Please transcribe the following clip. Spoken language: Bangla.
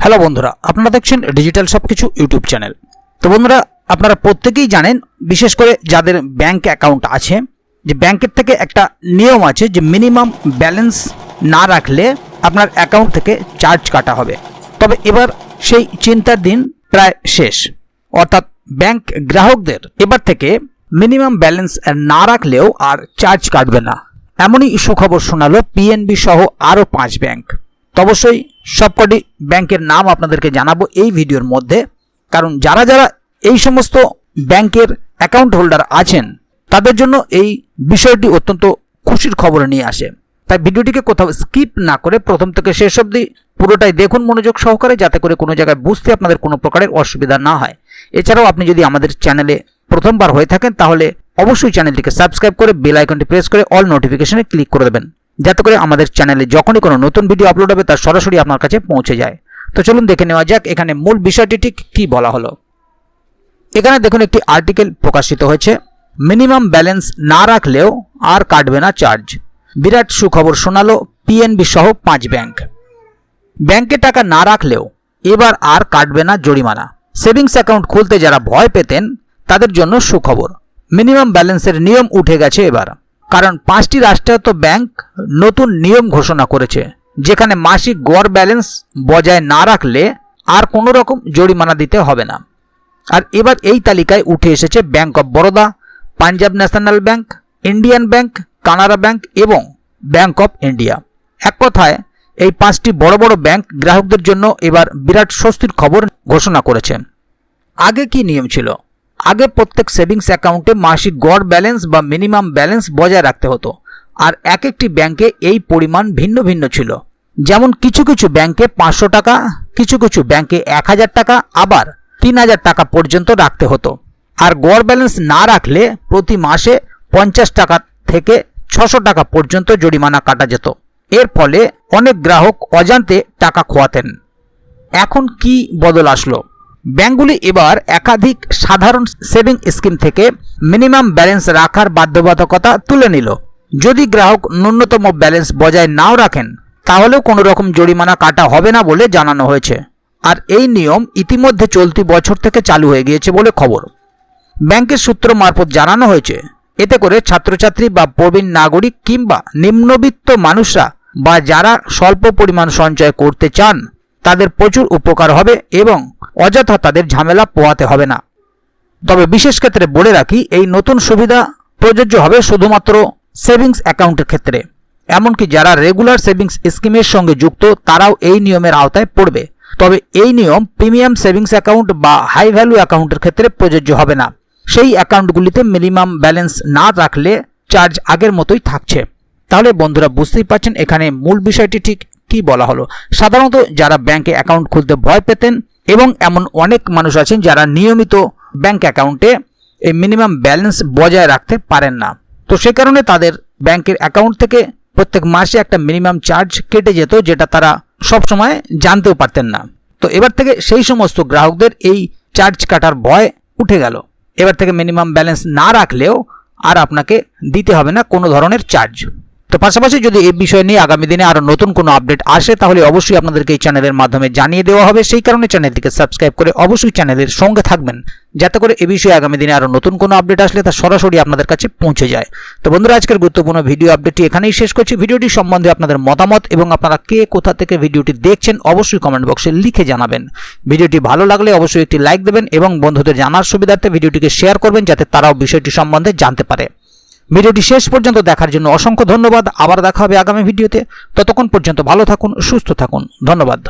হ্যালো বন্ধুরা, আপনারা দেখছেন ডিজিটাল সবকিছু ইউটিউব চ্যানেল। তো বন্ধুরা, আপনারা প্রত্যেকেই জানেন, বিশেষ করে যাদের ব্যাংক অ্যাকাউন্ট আছে, যে ব্যাংকের থেকে একটা নিয়ম আছে যে মিনিমাম ব্যালেন্স না রাখলে আপনার অ্যাকাউন্ট থেকে চার্জ কাটা হবে। তবে এবার সেই চিন্তার দিন প্রায় শেষ, অর্থাৎ ব্যাংক গ্রাহকদের এবার থেকে মিনিমাম ব্যালেন্স না রাখলেও আর চার্জ কাটবে না। এমনই সুখবর শোনালো পিএনবি সহ আরও 5 ব্যাংক। তো অবশ্যই সবকটি ব্যাংকের নাম আপনাদেরকে জানাবো এই ভিডিওর মধ্যে, কারণ যারা যারা এই সমস্ত ব্যাংকের অ্যাকাউন্ট হোল্ডার আছেন তাদের জন্য এই বিষয়টি অত্যন্ত খুশির খবর নিয়ে আসে। তাই ভিডিওটিকে কোথাও স্কিপ না করে প্রথম থেকে শেষ অবধি পুরোটাই দেখুন মনোযোগ সহকারে, যাতে করে কোনো জায়গায় বুঝতে আপনাদের কোনো প্রকারের অসুবিধা না হয়। এছাড়াও আপনি যদি আমাদের চ্যানেলে প্রথমবার হয়ে থাকেন তাহলে অবশ্যই চ্যানেলটিকে সাবস্ক্রাইব করে বেল আইকনটি প্রেস করে অল নোটিফিকেশনে ক্লিক করে দেবেন, যাতে করে আমাদের চ্যানেলে যখনই কোনো নতুন ভিডিও আপলোড হবে তার সরাসরি আপনার কাছে পৌঁছে যায়। তো চলুন দেখে নেওয়া যাক এখানে মূল বিষয়টি ঠিক কী বলা হলো। এখানে দেখুন একটি আর্টিকেল প্রকাশিত হয়েছে, মিনিমাম ব্যালেন্স না রাখলেও আর কাটবে না চার্জ। বিরাট সুখবর শোনালো পিএনবি সহ 5 ব্যাংক। ব্যাংকে টাকা না রাখলেও এবার আর কাটবে না জরিমানা। সেভিংস অ্যাকাউন্ট খুলতে যারা ভয় পেতেন তাদের জন্য সুখবর, মিনিমাম ব্যালেন্সের নিয়ম উঠে গেছে এবার। কারণ 5টি রাষ্ট্রায়ত্ত ব্যাংক নতুন নিয়ম ঘোষণা করেছে, যেখানে মাসিক গড় ব্যালেন্স বজায় না রাখলে আর কোনো রকম জরিমানা দিতে হবে না। আর এবার এই তালিকায় উঠে এসেছে bank of Baroda, Punjab national bank, Indian bank, Canara bank এবং ব্যাংক অফ ইন্ডিয়া। এক কথায় এই 5টি বড় বড় ব্যাংক গ্রাহকদের জন্য এবার বিরাট স্বস্তির খবর ঘোষণা করেছে। আগে কি নিয়ম ছিল? আগে প্রত্যেক সেভিংস অ্যাকাউন্টে মাসিক গড় ব্যালেন্স বা মিনিমাম ব্যালেন্স বজায় রাখতে হতো, আর এক একটি ব্যাংকে এই পরিমাণ ভিন্ন ভিন্ন ছিল। যেমন কিছু কিছু ব্যাংকে 500 টাকা, কিছু কিছু ব্যাংকে 1000 টাকা, আবার 3000 টাকা পর্যন্ত রাখতে হতো। আর গড় ব্যালেন্স না রাখলে প্রতি মাসে 50 টাকা থেকে 600 টাকা পর্যন্ত জরিমানা কাটা যেত। এর ফলে অনেক গ্রাহক অজান্তে টাকা খোয়াতেন। এখন কি বদল আসলো? ব্যাংকগুলি এবার একাধিক সাধারণ সেভিং স্কিম থেকে মিনিমাম ব্যালেন্স রাখার বাধ্যবাধকতা তুলে নিল। যদি গ্রাহক ন্যূনতম ব্যালেন্স বজায় নাও রাখেন তাহলেও কোনো রকম জরিমানা কাটা হবে না বলে জানানো হয়েছে। আর এই নিয়ম ইতিমধ্যে চলতি বছর থেকে চালু হয়ে গিয়েছে বলে খবর। ব্যাংকের সূত্র মারফত জানানো হয়েছে, এতে করে ছাত্রছাত্রী বা প্রবীণ নাগরিক কিংবা নিম্নবিত্ত মানুষরা বা যারা স্বল্প পরিমাণ সঞ্চয় করতে চান তাদের প্রচুর উপকার হবে এবং অযথা তাদের ঝামেলা পোহাতে হবে না। তবে বিশেষ ক্ষেত্রে বলে রাখি, এই নতুন সুবিধা প্রযোজ্য হবে শুধুমাত্র সেভিংস অ্যাকাউন্টের ক্ষেত্রে। এমনকি যারা রেগুলার সেভিংস স্কিমের সঙ্গে যুক্ত তারাও এই নিয়মের আওতায় পড়বে। তবে এই নিয়ম প্রিমিয়াম সেভিংস অ্যাকাউন্ট বা হাই ভ্যালু অ্যাকাউন্টের ক্ষেত্রে প্রযোজ্য হবে না। সেই অ্যাকাউন্টগুলিতে মিনিমাম ব্যালেন্স না রাখলে চার্জ আগের মতোই থাকছে। তাহলে বন্ধুরা বুঝতেই পারছেন এখানে মূল বিষয়টি ঠিক কি বলা হলো। সাধারণত যারা ব্যাংকে অ্যাকাউন্ট খুলতে ভয় পেতেন এবং এমন অনেক মানুষ আছেন যারা নিয়মিত ব্যাংক অ্যাকাউন্টে এই মিনিমাম ব্যালেন্স বজায় রাখতে পারেন না, তো সে কারণে তাদের ব্যাংকের অ্যাকাউন্ট থেকে প্রত্যেক মাসে একটা মিনিমাম চার্জ কেটে যেত, যেটা তারা সবসময় জানতেও পারতেন না। তো এবার থেকে সেই সমস্ত গ্রাহকদের এই চার্জ কাটার ভয় উঠে গেল। এবার থেকে মিনিমাম ব্যালেন্স না রাখলেও আর আপনাকে দিতে হবে না কোনো ধরনের চার্জ। তো পাশাপাশি যদি এই বিষয় নিয়ে আগামী দিনে আরও নতুন কোনো আপডেট আসে তাহলে অবশ্যই আপনাদেরকে এই চ্যানেলের মাধ্যমে জানিয়ে দেওয়া হবে। সেই কারণে চ্যানেলটিকে সাবস্ক্রাইব করে অবশ্যই চ্যানেলের সঙ্গে থাকবেন, যাতে করে এই বিষয়ে আগামী দিনে আরও নতুন কোনো আপডেট আসলে তা সরাসরি আপনাদের কাছে পৌঁছে যায়। তো বন্ধুরা, আজকের গুরুত্বপূর্ণ ভিডিও আপডেটটি এখানেই শেষ করছি। ভিডিওটি সম্বন্ধে আপনাদের মতামত এবং আপনারা কে কোথা থেকে ভিডিওটি দেখছেন অবশ্যই কমেন্ট বক্সে লিখে জানাবেন। ভিডিওটি ভালো লাগলে অবশ্যই একটি লাইক দেবেন এবং বন্ধুদের জানার সুবিধার্থে ভিডিওটিকে শেয়ার করবেন, যাতে তারাও বিষয়টি সম্বন্ধে জানতে পারে। ভিডিওটি শেষ পর্যন্ত দেখার জন্য অসংখ্য ধন্যবাদ। আবার দেখা হবে আগামী ভিডিওতে। ততক্ষণ পর্যন্ত ভালো থাকুন, সুস্থ থাকুন। ধন্যবাদ।